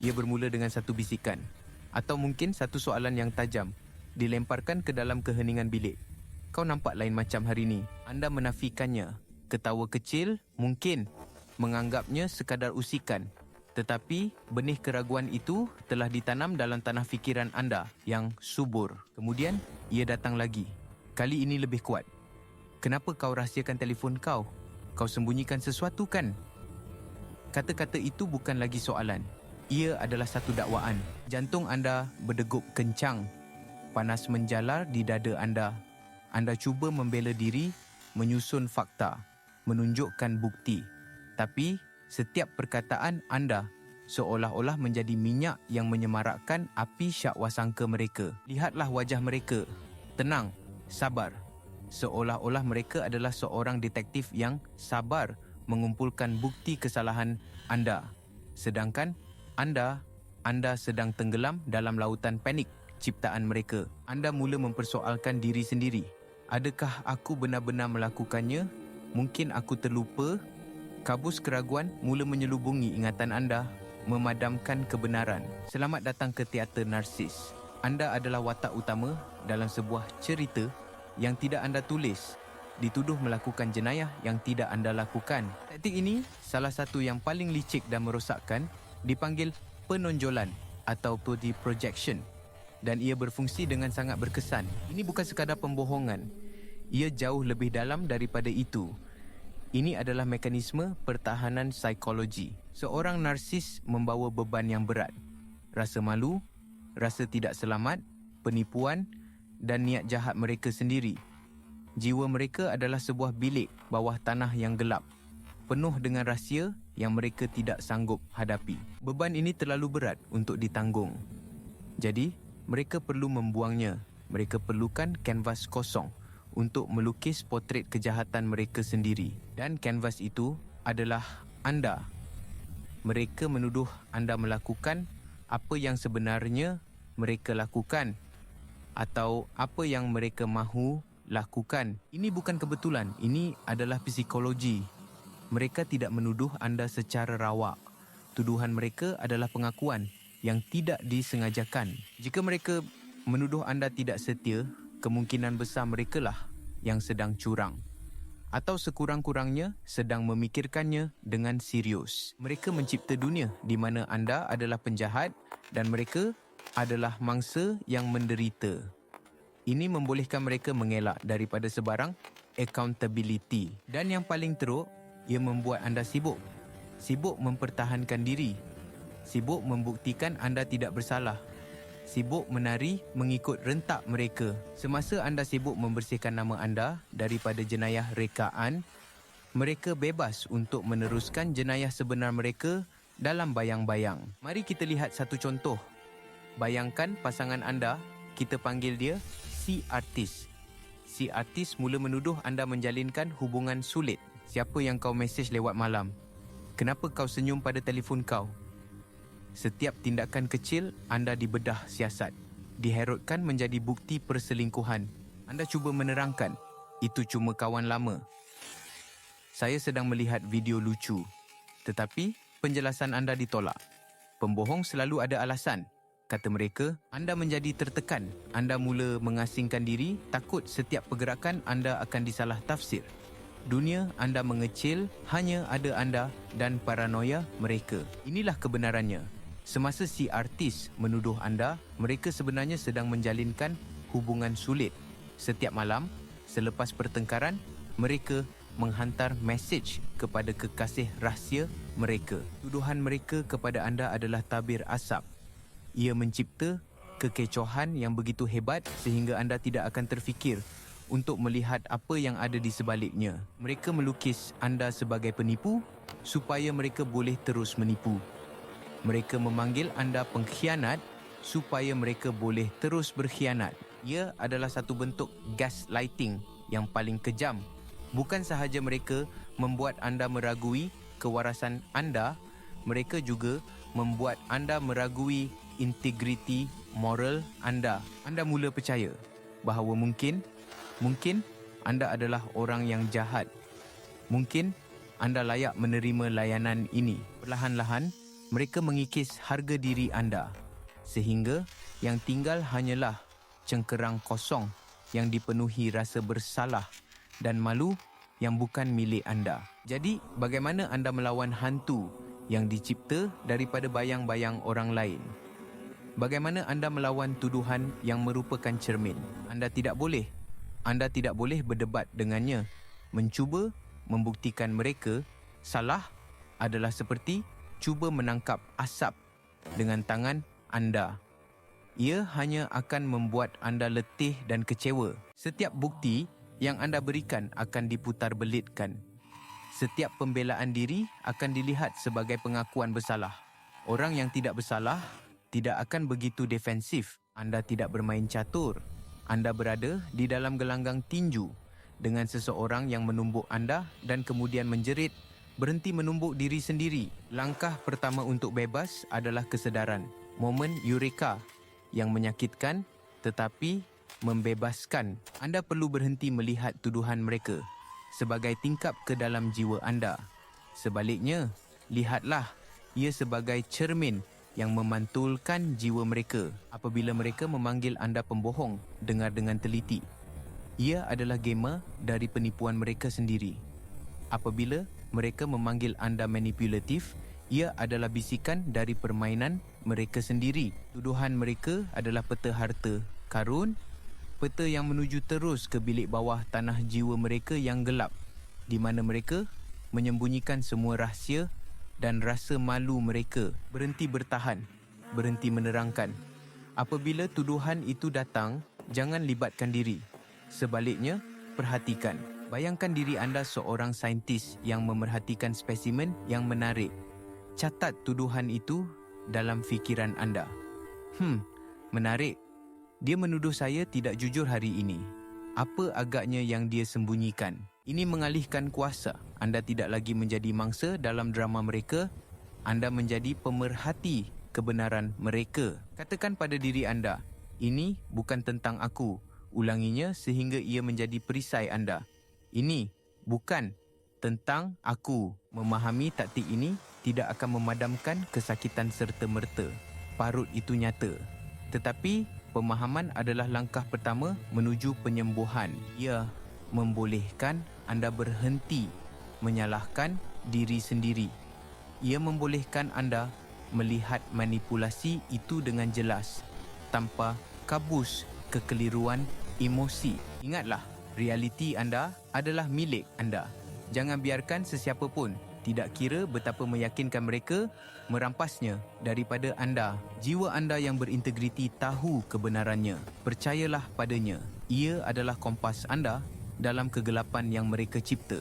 Ia bermula dengan satu bisikan, atau mungkin satu soalan yang tajam, dilemparkan ke dalam keheningan bilik. Kau nampak lain macam hari ini. Anda menafikannya. Ketawa kecil, mungkin menganggapnya sekadar usikan. Tetapi benih keraguan itu telah ditanam dalam tanah fikiran anda yang subur. Kemudian, ia datang lagi. Kali ini lebih kuat. Kenapa kau rahsiakan telefon kau? Kau sembunyikan sesuatu kan? Kata-kata itu bukan lagi soalan. Ia adalah satu dakwaan. Jantung anda berdegup kencang. Panas menjalar di dada anda. Anda cuba membela diri, menyusun fakta, menunjukkan bukti. Tapi, setiap perkataan anda seolah-olah menjadi minyak yang menyemarakkan api syakwasangka mereka. Lihatlah wajah mereka. Tenang, sabar. Seolah-olah mereka adalah seorang detektif yang sabar mengumpulkan bukti kesalahan anda. Sedangkan anda sedang tenggelam dalam lautan panik ciptaan mereka. Anda mula mempersoalkan diri sendiri. Adakah aku benar-benar melakukannya? Mungkin aku terlupa? Kabus keraguan mula menyelubungi ingatan anda, memadamkan kebenaran. Selamat datang ke teater narsis. Anda adalah watak utama dalam sebuah cerita yang tidak anda tulis, dituduh melakukan jenayah yang tidak anda lakukan. Taktik ini, salah satu yang paling licik dan merosakkan, dipanggil penonjolan atau body projection, dan ia berfungsi dengan sangat berkesan. Ini bukan sekadar pembohongan. Ia jauh lebih dalam daripada itu. Ini adalah mekanisme pertahanan psikologi. Seorang narsis membawa beban yang berat. Rasa malu, rasa tidak selamat, penipuan dan niat jahat mereka sendiri. Jiwa mereka adalah sebuah bilik bawah tanah yang gelap, penuh dengan rahsia yang mereka tidak sanggup hadapi. Beban ini terlalu berat untuk ditanggung. Jadi, mereka perlu membuangnya. Mereka perlukan kanvas kosong untuk melukis potret kejahatan mereka sendiri. Dan kanvas itu adalah anda. Mereka menuduh anda melakukan apa yang sebenarnya mereka lakukan atau apa yang mereka mahu lakukan. Ini bukan kebetulan, ini adalah psikologi. Mereka tidak menuduh anda secara rawak. Tuduhan mereka adalah pengakuan yang tidak disengajakan. Jika mereka menuduh anda tidak setia, kemungkinan besar merekalah yang sedang curang. Atau sekurang-kurangnya sedang memikirkannya dengan serius. Mereka mencipta dunia di mana anda adalah penjahat dan mereka adalah mangsa yang menderita. Ini membolehkan mereka mengelak daripada sebarang accountability. Dan yang paling teruk, ia membuat anda sibuk. Sibuk mempertahankan diri. Sibuk membuktikan anda tidak bersalah. Sibuk menari mengikut rentak mereka. Semasa anda sibuk membersihkan nama anda daripada jenayah rekaan, mereka bebas untuk meneruskan jenayah sebenar mereka dalam bayang-bayang. Mari kita lihat satu contoh. Bayangkan pasangan anda, kita panggil dia si artis. Si artis mula menuduh anda menjalinkan hubungan sulit. Siapa yang kau mesej lewat malam? Kenapa kau senyum pada telefon kau? Setiap tindakan kecil anda dibedah siasat, diherutkan menjadi bukti perselingkuhan. Anda cuba menerangkan, itu cuma kawan lama. Saya sedang melihat video lucu. Tetapi penjelasan anda ditolak. Pembohong selalu ada alasan, kata mereka. Anda menjadi tertekan. Anda mula mengasingkan diri, takut setiap pergerakan anda akan disalah tafsir. Dunia anda mengecil, hanya ada anda dan paranoia mereka. Inilah kebenarannya. Semasa si artis menuduh anda, mereka sebenarnya sedang menjalinkan hubungan sulit. Setiap malam, selepas pertengkaran, mereka menghantar mesej kepada kekasih rahsia mereka. Tuduhan mereka kepada anda adalah tabir asap. Ia mencipta kekecohan yang begitu hebat sehingga anda tidak akan terfikir untuk melihat apa yang ada di sebaliknya. Mereka melukis anda sebagai penipu supaya mereka boleh terus menipu. Mereka memanggil anda pengkhianat supaya mereka boleh terus berkhianat. Ia adalah satu bentuk gaslighting yang paling kejam. Bukan sahaja mereka membuat anda meragui kewarasan anda, mereka juga membuat anda meragui integriti moral anda. Anda mula percaya bahawa mungkin anda adalah orang yang jahat. Mungkin anda layak menerima layanan ini. Perlahan-lahan, Mereka mengikis harga diri anda, sehingga yang tinggal hanyalah cengkerang kosong yang dipenuhi rasa bersalah dan malu yang bukan milik anda. Jadi, bagaimana anda melawan hantu yang dicipta daripada bayang-bayang orang lain? Bagaimana anda melawan tuduhan yang merupakan cermin? Anda tidak boleh berdebat dengannya. Mencuba membuktikan mereka salah adalah seperti cuba menangkap asap dengan tangan anda. Ia hanya akan membuat anda letih dan kecewa. Setiap bukti yang anda berikan akan diputar-belitkan. Setiap pembelaan diri akan dilihat sebagai pengakuan bersalah. Orang yang tidak bersalah tidak akan begitu defensif. Anda tidak bermain catur. Anda berada di dalam gelanggang tinju dengan seseorang yang menumbuk anda dan kemudian menjerit, berhenti menumbuk diri sendiri. Langkah pertama untuk bebas adalah kesedaran. Momen eureka yang menyakitkan tetapi membebaskan. Anda perlu berhenti melihat tuduhan mereka sebagai tingkap ke dalam jiwa anda. Sebaliknya, lihatlah ia sebagai cermin yang memantulkan jiwa mereka. Apabila mereka memanggil anda pembohong, dengar dengan teliti. Ia adalah gema dari penipuan mereka sendiri. Apabila mereka memanggil anda manipulatif, ia adalah bisikan dari permainan mereka sendiri. Tuduhan mereka adalah peta harta karun, peta yang menuju terus ke bilik bawah tanah jiwa mereka yang gelap, di mana mereka menyembunyikan semua rahsia dan rasa malu mereka. Berhenti bertahan, berhenti menerangkan. Apabila tuduhan itu datang, jangan libatkan diri. Sebaliknya, perhatikan. Bayangkan diri anda seorang saintis yang memerhatikan spesimen yang menarik. Catat tuduhan itu dalam fikiran anda. Menarik. Dia menuduh saya tidak jujur hari ini. Apa agaknya yang dia sembunyikan? Ini mengalihkan kuasa. Anda tidak lagi menjadi mangsa dalam drama mereka. Anda menjadi pemerhati kebenaran mereka. Katakan pada diri anda, ini bukan tentang aku. Ulanginya sehingga ia menjadi perisai anda. Ini bukan tentang aku. Memahami taktik ini tidak akan memadamkan kesakitan serta-merta. Parut itu nyata. Tetapi pemahaman adalah langkah pertama menuju penyembuhan. Ia membolehkan anda berhenti menyalahkan diri sendiri. Ia membolehkan anda melihat manipulasi itu dengan jelas, tanpa kabus kekeliruan emosi. Ingatlah, realiti anda adalah milik anda. Jangan biarkan sesiapa pun, tidak kira betapa meyakinkan mereka, merampasnya daripada anda. Jiwa anda yang berintegriti tahu kebenarannya. Percayalah padanya. Ia adalah kompas anda dalam kegelapan yang mereka cipta.